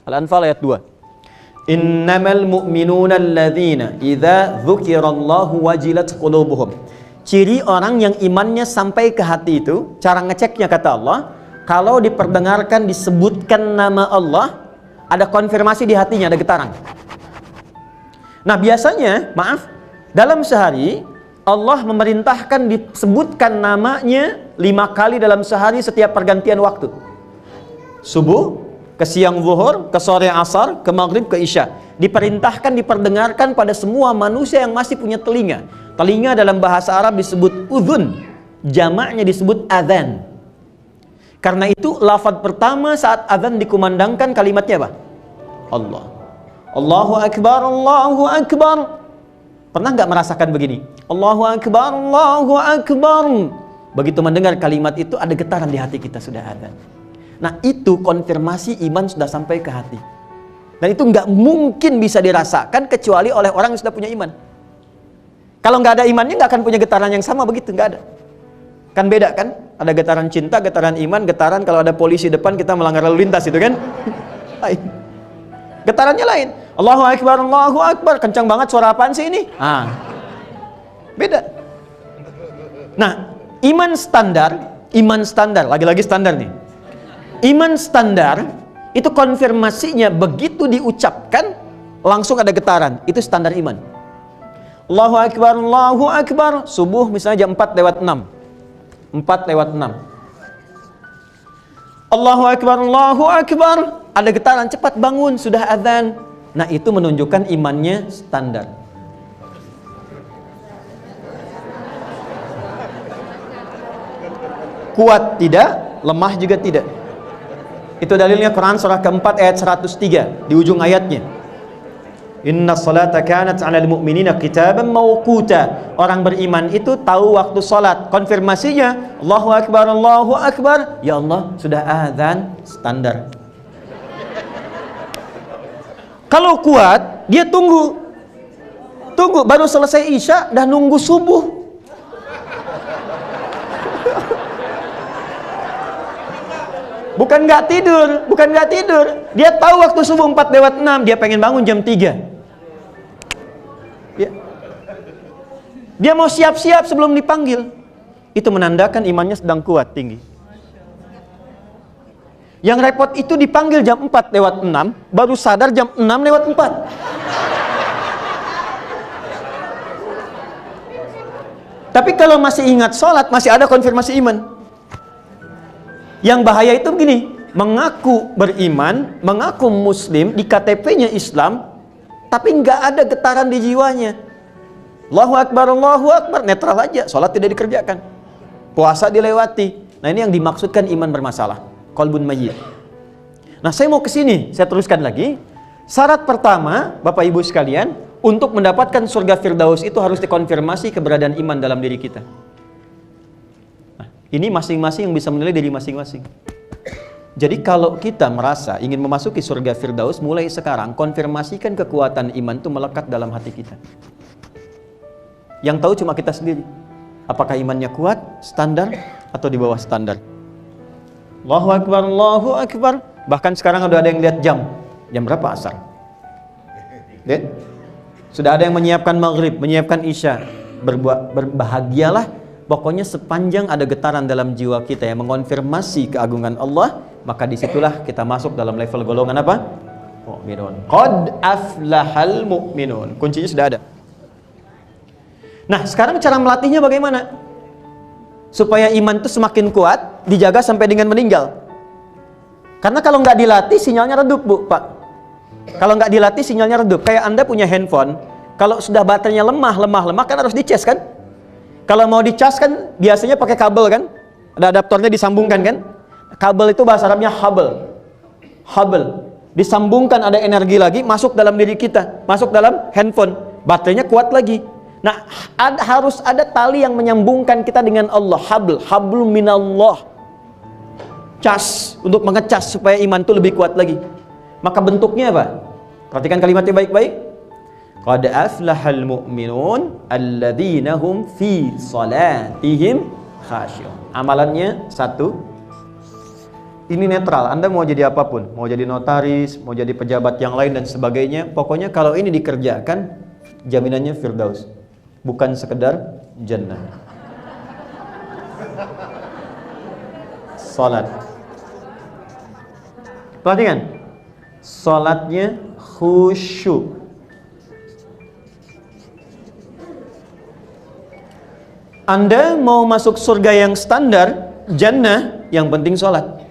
Al-Anfal ayat 2. Innamal mu'minuna alladzina idza dzukirallahu wajilat qulubuhum. Ciri orang yang imannya sampai ke hati itu, cara ngeceknya kata Allah, kalau diperdengarkan disebutkan nama Allah, ada konfirmasi di hatinya, ada getaran. Nah biasanya, maaf, dalam sehari Allah memerintahkan disebutkan namanya 5 kali dalam sehari setiap pergantian waktu. Subuh, ke siang zuhur, ke sore asar, ke maghrib, ke isya. Diperintahkan, diperdengarkan pada semua manusia yang masih punya telinga. Telinga dalam bahasa Arab disebut udhun, jamaknya disebut adzan. Karena itu lafaz pertama saat adzan dikumandangkan kalimatnya apa? Allah. Allahu Akbar, Allahu Akbar. Pernah nggak merasakan begini? Allahu Akbar, Allahu Akbar. Begitu mendengar kalimat itu ada getaran di hati kita, sudah adzan. Nah itu konfirmasi iman sudah sampai ke hati. Dan itu nggak mungkin bisa dirasakan kecuali oleh orang yang sudah punya iman. Kalau nggak ada imannya nggak akan punya getaran yang sama begitu, nggak ada. Kan beda kan? Ada getaran cinta, getaran iman, getaran kalau ada polisi depan kita melanggar lalu lintas itu kan? Getarannya lain. Allahu Akbar, Allahu Akbar. Kencang banget suara apaan sih ini? Beda. Nah, iman standar, lagi-lagi standar nih. Iman standar itu konfirmasinya begitu diucapkan langsung ada getaran. Itu standar iman. Allahu Akbar, Allahu Akbar. Subuh misalnya jam 4:06. 4:06. Allahu Akbar, Allahu Akbar. Ada getaran, cepat bangun, sudah adzan. Nah, itu menunjukkan imannya standar. Kuat tidak, lemah juga tidak. Itu dalilnya Quran surah keempat ayat 103 di ujung ayatnya. Inna salata kanat 'alal mu'minina kitaban mawquta. Orang beriman itu tahu waktu salat. Konfirmasinya Allahu Akbar, Allahu Akbar. Ya Allah, sudah azan standar. Kalau kuat, dia tunggu baru selesai isya dah nunggu subuh. Bukan nggak tidur. Dia tahu waktu subuh 4:06, dia pengen bangun jam 3. Dia mau siap-siap sebelum dipanggil. Itu menandakan imannya sedang kuat, tinggi. Yang repot itu dipanggil jam 4:06, baru sadar jam 6:04. Tapi kalau masih ingat sholat, masih ada konfirmasi iman. Yang bahaya itu begini, mengaku beriman, mengaku muslim, di KTP-nya Islam, tapi nggak ada getaran di jiwanya. Allahu Akbar, netral aja, sholat tidak dikerjakan, puasa dilewati. Nah ini yang dimaksudkan iman bermasalah, qalbun mayyit. Nah saya mau ke sini, saya teruskan lagi. Syarat pertama, Bapak Ibu sekalian, untuk mendapatkan surga Firdaus itu harus dikonfirmasi keberadaan iman dalam diri kita. Nah, ini masing-masing yang bisa menilai diri masing-masing. Jadi kalau kita merasa ingin memasuki surga Firdaus, mulai sekarang konfirmasikan kekuatan iman itu melekat dalam hati kita. Yang tahu cuma kita sendiri. Apakah imannya kuat, standar, atau di bawah standar. Allahu Akbar, Allahu Akbar. Bahkan sekarang udah ada yang lihat jam berapa asar. Lihat? Sudah ada yang menyiapkan maghrib, menyiapkan isya. Berbahagialah. Pokoknya sepanjang ada getaran dalam jiwa kita yang mengonfirmasi keagungan Allah, maka disitulah kita masuk dalam level golongan apa? Mu'minun. Qad aflahal mu'minun. Kuncinya sudah ada. Nah, sekarang cara melatihnya bagaimana? Supaya iman itu semakin kuat, dijaga sampai dengan meninggal. Karena kalau nggak dilatih, sinyalnya redup, Bu, Pak. Kalau nggak dilatih, sinyalnya redup. Kayak Anda punya handphone, kalau sudah baterainya lemah, kan harus dicas kan? Kalau mau dicas kan, biasanya pakai kabel kan? Ada adaptornya disambungkan kan? Kabel itu bahasa Arabnya habel. Disambungkan ada energi lagi, masuk dalam diri kita, masuk dalam handphone. Baterainya kuat lagi. Nah, harus ada tali yang menyambungkan kita dengan Allah. Hablum minallah. Cas, untuk mengecas supaya iman itu lebih kuat lagi. Maka bentuknya apa? Perhatikan kalimatnya baik-baik. Qad aflahal mu'minun alladzina hum fi salatihim khasyun. Amalannya 1. Ini netral, Anda mau jadi apapun, mau jadi notaris, mau jadi pejabat yang lain dan sebagainya. Pokoknya kalau ini dikerjakan, jaminannya firdaus, bukan sekedar jannah. Salat, perhatikan, salatnya khusyuk. Anda mau masuk surga yang standar, jannah, yang penting salat.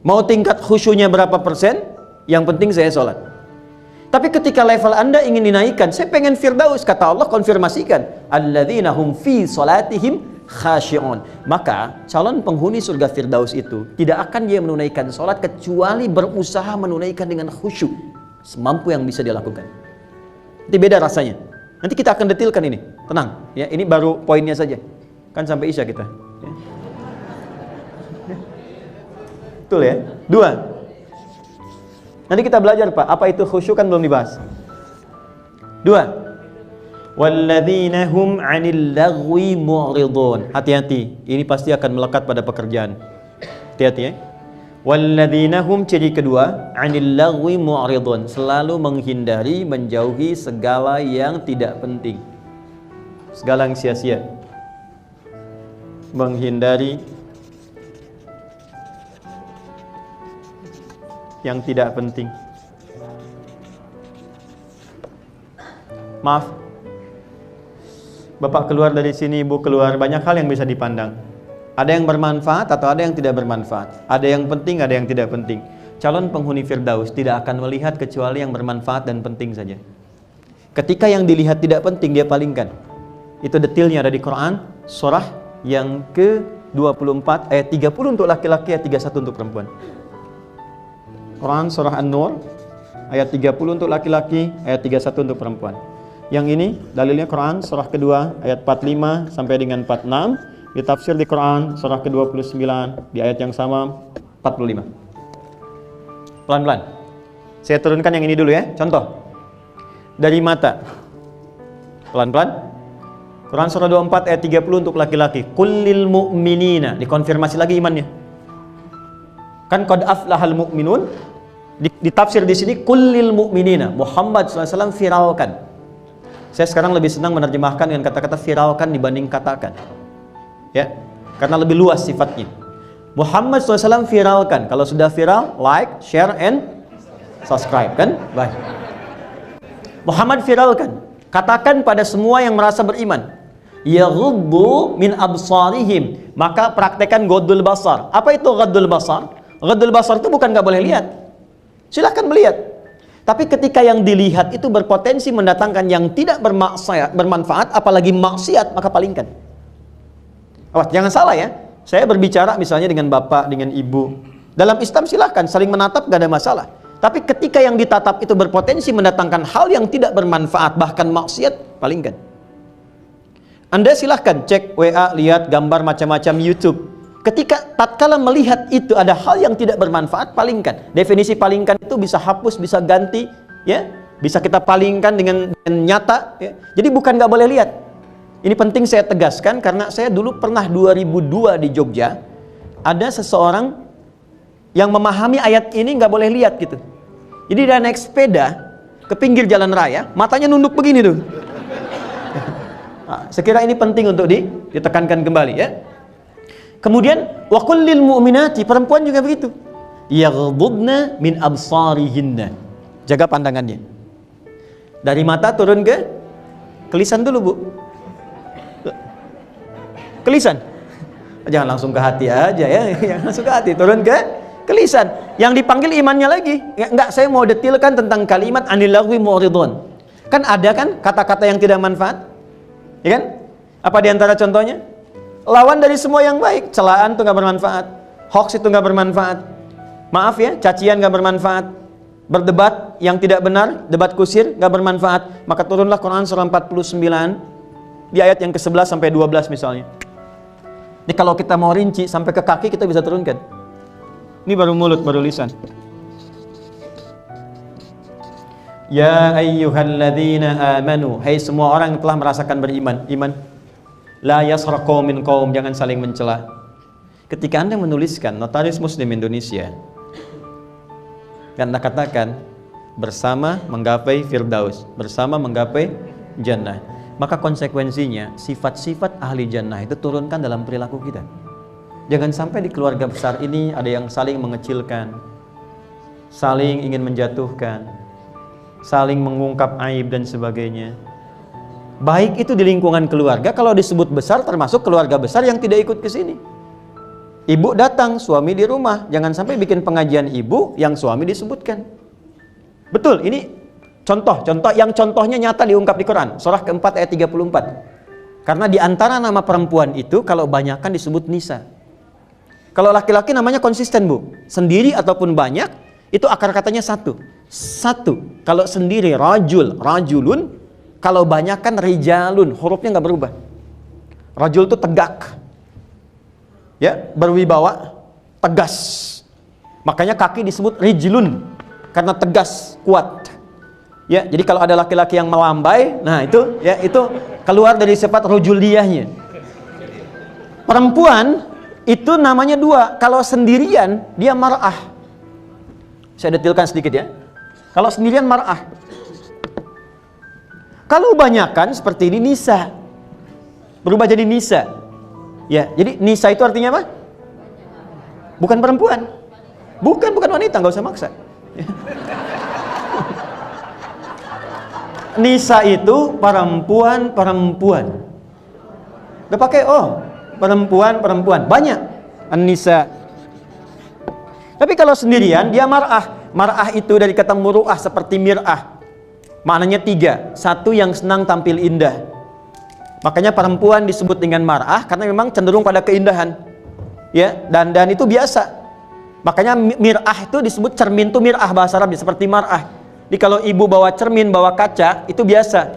Mau tingkat khusyuknya berapa persen, yang penting saya salat. Tapi ketika level Anda ingin dinaikkan, saya pengen firdaus, kata Allah konfirmasikan, alladzina hum fi salatihim khashi'un. Maka calon penghuni surga firdaus itu tidak akan dia menunaikan salat kecuali berusaha menunaikan dengan khusyuk semampu yang bisa dia lakukan. Itu beda rasanya. Nanti kita akan detilkan ini. Tenang, ya, ini baru poinnya saja. Kan sampai Isya kita. Ya. Betul ya? 2. Nanti kita belajar, Pak, apa itu khusyuk, kan belum dibahas. 2. Walladzina hum 'anil lagwi mu'ridun. Hati-hati, ini pasti akan melekat pada pekerjaan. Hati-hati ya. Walladzina hum, ciri kedua, 'anil lagwi mu'ridun, selalu menghindari, menjauhi segala yang tidak penting. Segala yang sia-sia. Menghindari yang tidak penting. Maaf, Bapak keluar dari sini, Ibu keluar, banyak hal yang bisa dipandang. Ada yang bermanfaat atau ada yang tidak bermanfaat. Ada yang penting, ada yang tidak penting. Calon penghuni firdaus tidak akan melihat kecuali yang bermanfaat dan penting saja. Ketika yang dilihat tidak penting, dia palingkan. Itu detailnya ada di Quran, surah yang ke-24 ayat 30 untuk laki-laki, ayat 31 untuk perempuan. Quran surah An-Nur ayat 30 untuk laki-laki, ayat 31 untuk perempuan. Yang ini dalilnya Quran surah kedua ayat 45 sampai dengan 46, ditafsir di Quran surah ke-29 di ayat yang sama 45. Pelan-pelan. Saya turunkan yang ini dulu ya. Contoh. Dari mata. Pelan-pelan. Quran surah 24 ayat 30 untuk laki-laki. Kullil mu'minina, dikonfirmasi lagi imannya. Kan qad aflahal mu'minun, ditafsir di sini kullil mu'minina. Muhammad SAW viralkan. Saya sekarang lebih senang menerjemahkan dengan kata-kata viralkan dibanding katakan. Ya, karena lebih luas sifatnya. Muhammad SAW viralkan. Kalau sudah viral, like, share, and subscribe, kan? Baik. Muhammad viralkan. Katakan pada semua yang merasa beriman, yaghuddu min absarihim, maka praktekan ghaddul basar. Apa itu ghaddul basar? Ghaddul basar itu bukan nggak boleh lihat. Silahkan melihat. Tapi ketika yang dilihat itu berpotensi mendatangkan yang tidak bermanfaat, apalagi maksiat, maka palingkan. Awas, jangan salah ya. Saya berbicara misalnya dengan bapak, dengan ibu. Dalam Islam silahkan saling menatap, gak ada masalah. Tapi ketika yang ditatap itu berpotensi mendatangkan hal yang tidak bermanfaat, bahkan maksiat, palingkan. Anda silahkan cek WA, lihat gambar macam-macam YouTube. Ketika tatkala melihat itu ada hal yang tidak bermanfaat, palingkan. Definisi palingkan itu bisa hapus, bisa ganti, ya, bisa kita palingkan dengan nyata. Ya. Jadi bukan gak boleh lihat. Ini penting saya tegaskan karena saya dulu pernah 2002 di Jogja, ada seseorang yang memahami ayat ini nggak boleh lihat gitu. Jadi dia naik sepeda ke pinggir jalan raya, matanya nunduk begini tuh. Nah, sekira ini penting untuk ditekankan kembali ya. Kemudian wa kullil mu'minati, perempuan juga begitu. Yaghdudna min absarihinna. Jaga pandangannya. Dari mata turun ke lisan dulu, Bu. Ke lisan. Jangan langsung ke hati aja ya. Jangan langsung ke hati, turun ke lisan. Yang dipanggil imannya lagi. Enggak, saya mau detilkan tentang kalimat anil lagwi mu'ridun. Kan ada kan kata-kata yang tidak manfaat? Ya kan? Apa di antara contohnya? Lawan dari semua yang baik. Celaan itu nggak bermanfaat. Hoax itu nggak bermanfaat. Maaf ya, cacian nggak bermanfaat. Berdebat yang tidak benar, debat kusir nggak bermanfaat. Maka turunlah Quran surah 49 di ayat yang ke-11 sampai 12 misalnya. Ini kalau kita mau rinci sampai ke kaki kita bisa turunkan. Ini baru mulut, baru lisan. Ya ayyuhalladzina amanu, hai semua orang yang telah merasakan beriman, iman. La yasraqu min qaum, jangan saling mencela. ketika Anda menuliskan Notaris Muslim Indonesia, Anda katakan bersama menggapai Firdaus, bersama menggapai Jannah, maka konsekuensinya sifat-sifat ahli Jannah itu turunkan dalam perilaku kita. Jangan sampai di keluarga besar ini ada yang saling mengecilkan, saling ingin menjatuhkan, saling mengungkap aib dan sebagainya. Baik itu di lingkungan keluarga, kalau disebut besar termasuk keluarga besar yang tidak ikut ke sini. Ibu datang, suami di rumah, jangan sampai bikin pengajian ibu yang suami disebutkan. Betul, ini contoh yang contohnya nyata diungkap di Quran, surah keempat ayat 34. Karena di antara nama perempuan itu kalau banyakan disebut nisa. Kalau laki-laki namanya konsisten, Bu. Sendiri ataupun banyak, itu akar katanya satu. Kalau sendiri rajulun, kalau banyakan rijalun, hurufnya nggak berubah. Rajul itu tegak, ya, berwibawa, tegas. Makanya kaki disebut rijlun karena tegas, kuat. Ya, jadi kalau ada laki-laki yang melambai, nah itu keluar dari sifat rujuliyahnya. Perempuan itu namanya dua. Kalau sendirian dia mar'ah. Saya detilkan sedikit ya. Kalau sendirian mar'ah. Kalau banyakan seperti ini nisa. Berubah jadi nisa. Ya, jadi nisa itu artinya apa? Bukan perempuan. Bukan wanita, nggak usah maksa. Nisa itu perempuan. Udah pakai perempuan. Banyak an-nisa. Tapi kalau sendirian dia mar'ah. Mar'ah itu dari kata muru'ah seperti mir'ah. Maknanya 3. Satu yang senang tampil indah. Makanya perempuan disebut dengan mar'ah karena memang cenderung pada keindahan. Ya, dan itu biasa. Makanya mir'ah itu disebut cermin itu mir'ah bahasa Arab seperti mar'ah. Jadi kalau ibu bawa cermin, bawa kaca itu biasa.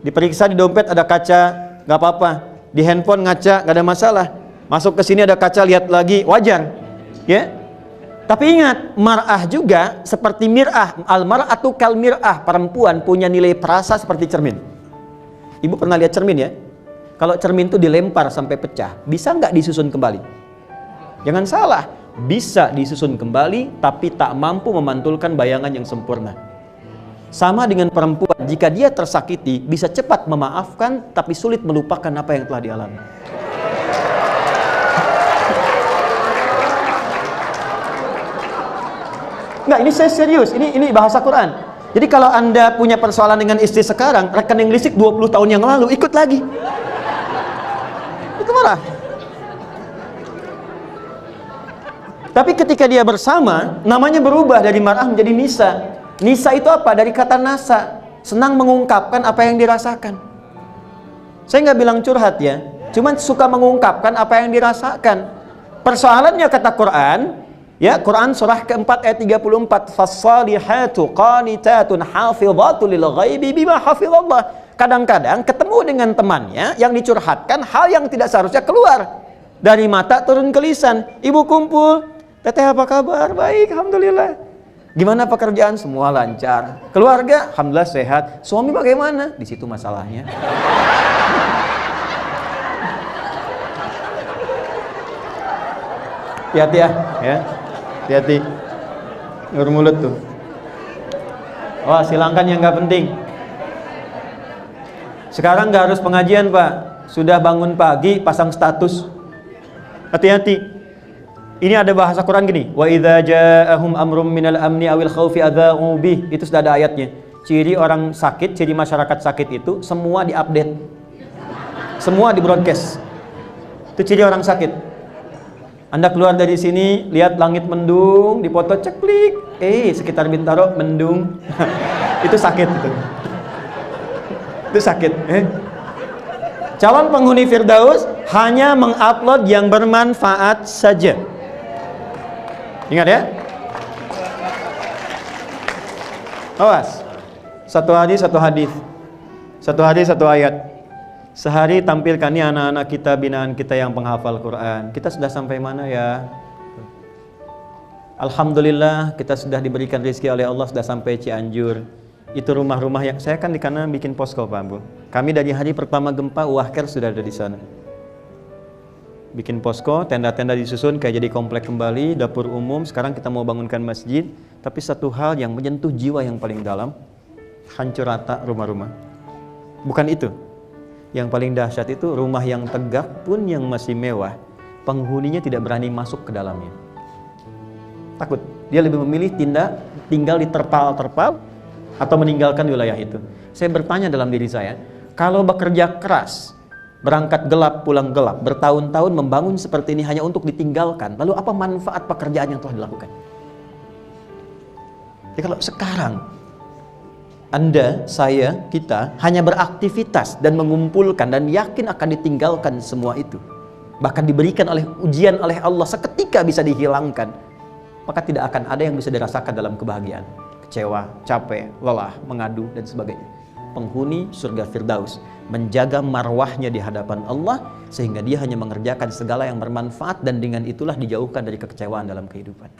Diperiksa di dompet ada kaca, nggak apa-apa. Di handphone ngaca, nggak ada masalah. Masuk ke sini ada kaca, lihat lagi, wajar. Ya. Tapi ingat, mar'ah juga seperti mir'ah. Al-mar'atu kal mir'ah. Perempuan punya nilai perasa seperti cermin. Ibu pernah lihat cermin ya? Kalau cermin itu dilempar sampai pecah, bisa nggak disusun kembali? Jangan salah, bisa disusun kembali, tapi tak mampu memantulkan bayangan yang sempurna. Sama dengan perempuan, jika dia tersakiti, bisa cepat memaafkan, tapi sulit melupakan apa yang telah dialami. Enggak, ini saya serius, ini bahasa Quran. Jadi kalau Anda punya persoalan dengan istri sekarang, rekening listrik 20 tahun yang lalu, ikut lagi. Itu marah. Tapi ketika dia bersama, namanya berubah dari mar'ah menjadi nisa. Nisa itu apa? Dari kata nasa, senang mengungkapkan apa yang dirasakan. Saya nggak bilang curhat ya, cuman suka mengungkapkan apa yang dirasakan. Persoalannya kata Quran, ya, Quran surah keempat ayat 34, "Fas-salihatu qanitatun hafizatun lil ghaibi bima hafizallah." Kadang-kadang ketemu dengan temannya yang dicurhatkan hal yang tidak seharusnya keluar dari mata turun ke lisan. Ibu kumpul, "Teteh apa kabar?" "Baik, alhamdulillah." "Gimana pekerjaan?" "Semua lancar." "Keluarga?" "Alhamdulillah sehat." "Suami bagaimana?" Di situ masalahnya. Hati-hati ya. Hati-hati. Ngur mulut tuh. Wah, silangkan yang nggak penting. Sekarang nggak harus pengajian, Pak. Sudah bangun pagi, pasang status. Hati-hati. Ini ada bahasa Quran gini. Wa idza ja'ahum amrum minal amni awil khaufi adza'u bih. Itu sudah ada ayatnya. Ciri orang sakit, ciri masyarakat sakit itu semua diupdate. Semua di-broadcast. Itu ciri orang sakit. Anda keluar dari sini, lihat langit mendung, dipoto ceklik. Sekitar Bintaro mendung. Itu sakit itu. Itu sakit. Calon penghuni Firdaus hanya mengupload yang bermanfaat saja. Ingat ya. Awas. Satu hari satu hadis. Satu hari satu ayat. Sehari tampilkan nih anak-anak kita, binaan kita yang penghafal Quran. Kita sudah sampai mana ya? Alhamdulillah kita sudah diberikan rezeki oleh Allah, sudah sampai Cianjur. Itu rumah-rumah yang saya kan di kanan bikin posko, Pak Bu. Kami dari hari pertama gempa Wahker sudah ada di sana. bikin posko, tenda-tenda disusun kayak jadi komplek kembali, dapur umum, sekarang kita mau bangunkan masjid, tapi satu hal yang menyentuh jiwa yang paling dalam, hancur rata rumah-rumah. Bukan itu. Yang paling dahsyat itu rumah yang tegak pun yang masih mewah, penghuninya tidak berani masuk ke dalamnya. Takut. Dia lebih memilih tinggal di terpal-terpal atau meninggalkan wilayah itu. Saya bertanya dalam diri saya, kalau bekerja keras, berangkat gelap, pulang gelap, bertahun-tahun membangun seperti ini hanya untuk ditinggalkan, lalu apa manfaat pekerjaan yang telah dilakukan? Jadi kalau sekarang Anda, saya, kita hanya beraktivitas dan mengumpulkan dan yakin akan ditinggalkan semua itu, bahkan diberikan oleh ujian oleh Allah seketika bisa dihilangkan, maka tidak akan ada yang bisa dirasakan dalam kebahagiaan. Kecewa, capek, lelah, mengadu, dan sebagainya. Penghuni surga Firdaus menjaga marwahnya di hadapan Allah sehingga dia hanya mengerjakan segala yang bermanfaat dan dengan itulah dijauhkan dari kekecewaan dalam kehidupan.